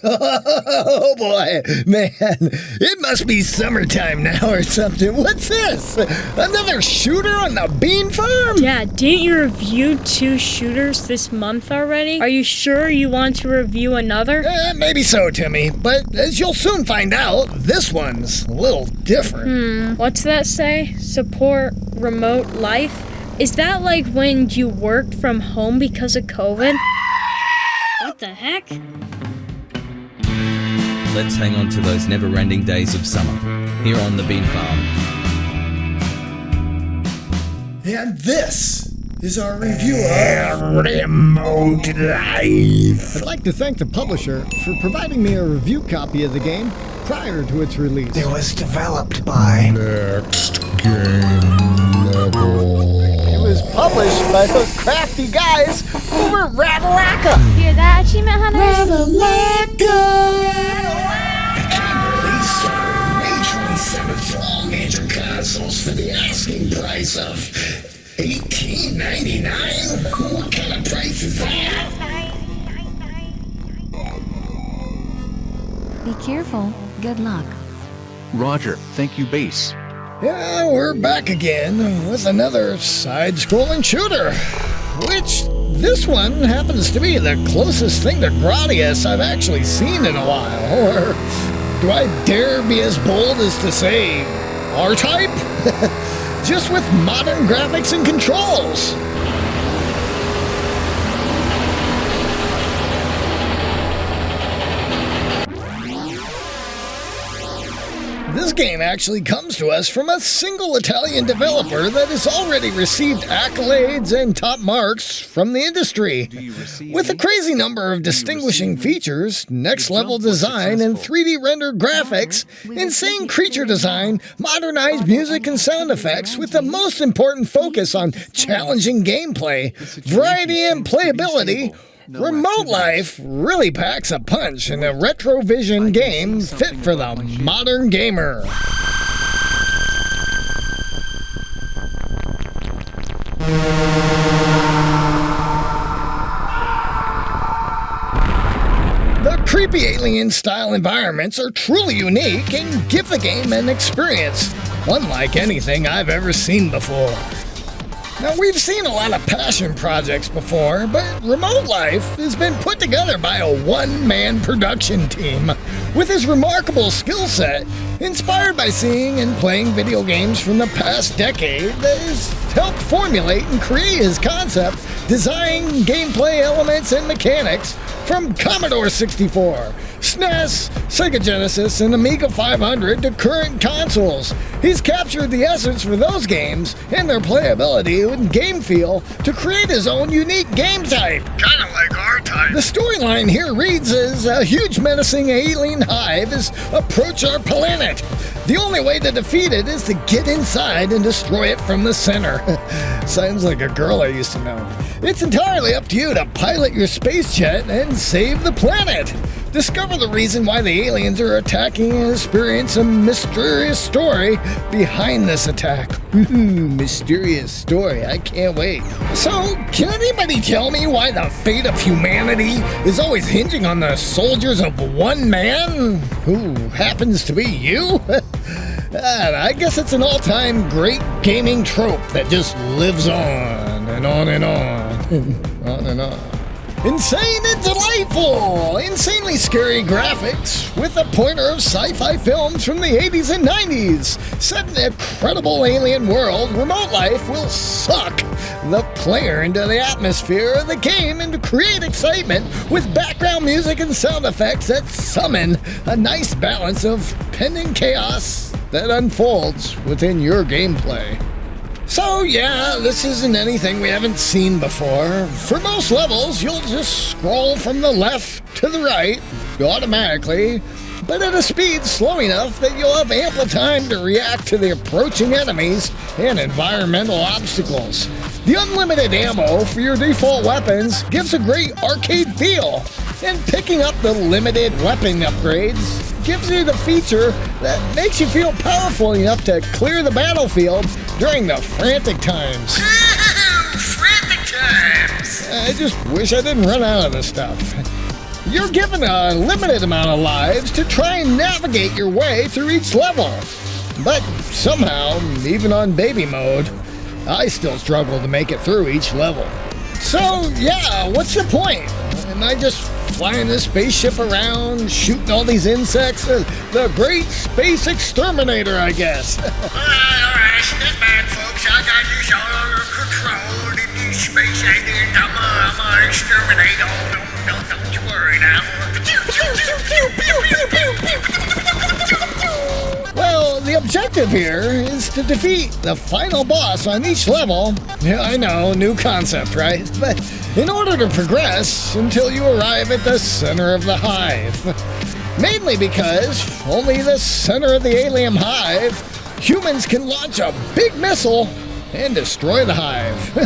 Oh boy, man, it must be summertime now or something. What's this? Another shooter on the bean farm? Dad, didn't you review 2 shooters this month already? Are you sure you want to review another? Maybe so, Timmy, but as you'll soon find out, this one's a little different. What's that say? Support remote life? Is that like when you worked from home because of COVID? What the heck? Let's hang on to those never-ending days of summer, here on the bean farm. And this is our review of Remote Life. I'd like to thank the publisher for providing me a review copy of the game prior to its release. It was developed by Next Game Level. It was published by those crafty guys over at Ratalaka. Hear that, Achievement Hunters? For all major consoles for the asking price of $18.99? What kind of price is that? Be careful. Good luck. Roger, thank you, base. Yeah, we're back again with another side-scrolling shooter, which this one happens to be the closest thing to Gradius I've actually seen in a while, or do I dare be as bold as to say R-Type? Just with modern graphics and controls. This game actually comes to us from a single Italian developer that has already received accolades and top marks from the industry. With a crazy number of distinguishing features, next-level design and 3D rendered graphics, insane creature design, modernized music and sound effects, with the most important focus on challenging gameplay, variety and playability, Remote Life really packs a punch in a retrovision game fit for the modern gamer. The creepy alien-style environments are truly unique and give the game an experience unlike anything I've ever seen before. Now, we've seen a lot of passion projects before, but Remote Life has been put together by a one-man production team with his remarkable skill set, inspired by seeing and playing video games from the past decade, that has helped formulate and create his concept, design, gameplay elements, and mechanics from Commodore 64, SNES, Sega Genesis, and Amiga 500 to current consoles. He's captured the essence for those games and their playability and game feel to create his own unique game type. Kinda like R-Type. The storyline here reads as a huge menacing alien hive has approached our planet. The only way to defeat it is to get inside and destroy it from the center. Sounds like a girl I used to know. It's entirely up to you to pilot your space jet and save the planet. Discover the reason why the aliens are attacking and experience a mysterious story behind this attack. Mysterious story, I can't wait. So, can anybody tell me why the fate of humanity is always hinging on the soldiers of one man, who happens to be you? I guess it's an all-time great gaming trope that just lives on and on and on and on and on. Insane and delightful! Insanely scary graphics with a pointer of sci-fi films from the 80s and 90s. Set in an incredible alien world, Remote Life will suck the player into the atmosphere of the game and create excitement with background music and sound effects that summon a nice balance of pending chaos that unfolds within your gameplay. So yeah, this isn't anything we haven't seen before. For most levels, you'll just scroll from the left to the right automatically, but at a speed slow enough that you'll have ample time to react to the approaching enemies and environmental obstacles. The unlimited ammo for your default weapons gives a great arcade feel, and picking up the limited weapon upgrades gives you the feature that makes you feel powerful enough to clear the battlefield during the frantic times. Frantic times! I just wish I didn't run out of this stuff. You're given a limited amount of lives to try and navigate your way through each level. But somehow, even on baby mode, I still struggle to make it through each level. So, yeah, what's the point? Am I just flying this spaceship around, shooting all these insects? The great space exterminator, I guess. Alright, step back, folks. I got this all under control. These space aliens, I'm gonna exterminate all. Don't you worry now. Well, the objective here is to defeat the final boss on each level. Yeah, I know, new concept, right? But in order to progress until you arrive at the center of the hive. Mainly because only the center of the alien hive, humans can launch a big missile and destroy the hive.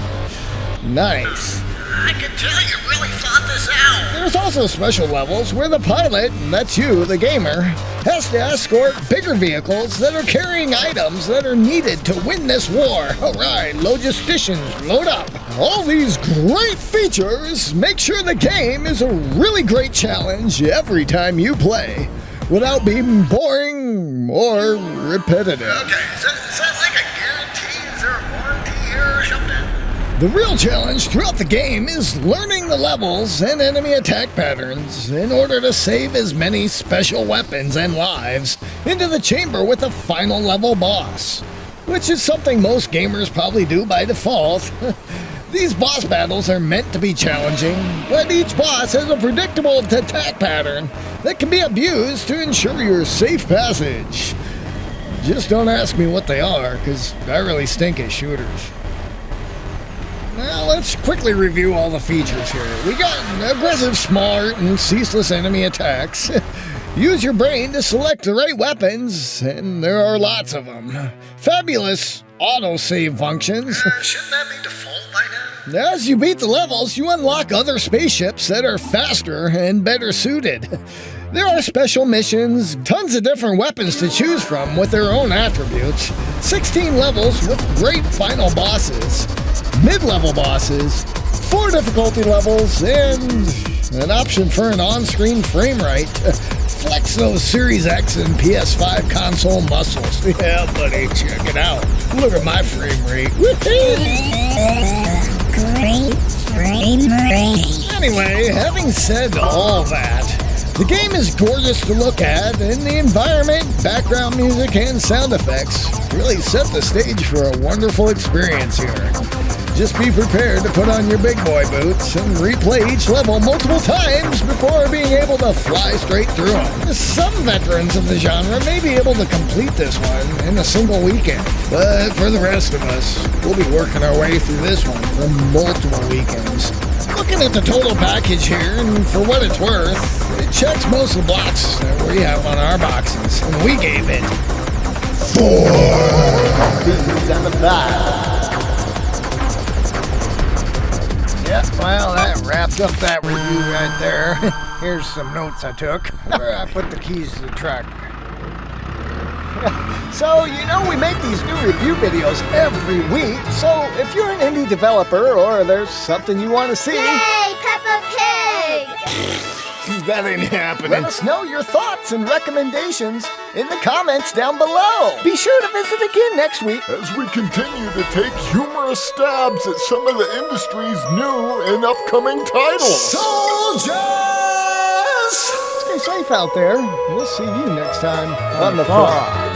Nice. I can tell you really thought this out. There's also special levels where the pilot, and that's you, the gamer, has to escort bigger vehicles that are carrying items that are needed to win this war. Alright, logisticians, load up. All these great features make sure the game is a really great challenge every time you play, without being boring or repetitive. Okay, is that like a guarantee? Is there a warranty here or something? The real challenge throughout the game is learning the levels and enemy attack patterns in order to save as many special weapons and lives into the chamber with the final level boss, which is something most gamers probably do by default. These boss battles are meant to be challenging, but each boss has a predictable attack pattern that can be abused to ensure your safe passage. Just don't ask me what they are, because I really stink at shooters. Now, let's quickly review all the features here. We got aggressive, smart, and ceaseless enemy attacks. Use your brain to select the right weapons, and there are lots of them. Fabulous auto-save functions. Shouldn't that be default by now? As you beat the levels, you unlock other spaceships that are faster and better suited. There are special missions, tons of different weapons to choose from with their own attributes, 16 levels with great final bosses, mid-level bosses, 4 difficulty levels, and an option for an on-screen frame rate. Flex those Series X and PS5 console muscles. Yeah, buddy, check it out. Look at my frame rate. Great frame rate. Anyway, having said all that, the game is gorgeous to look at, and the environment, background music, and sound effects really set the stage for a wonderful experience here. Just be prepared to put on your big boy boots and replay each level multiple times before being able to fly straight through them. Some veterans of the genre may be able to complete this one in a single weekend, but for the rest of us, we'll be working our way through this one for multiple weekends. Looking at the total package here, and for what it's worth, it checks most of the blocks that we have on our boxes, and we gave it 4 beans out of 5. Yeah, well, that wraps up that review right there. Here's some notes I took, where I put the keys to the truck. So, you know, we make these new review videos every week, so if you're an indie developer or there's something you want to see... Yay, Peppa Pig! That ain't happening. Let us know your thoughts and recommendations in the comments down below. Be sure to visit again next week as we continue to take humorous stabs at some of the industry's new and upcoming titles. Soldiers! Stay safe out there. We'll see you next time on the farm.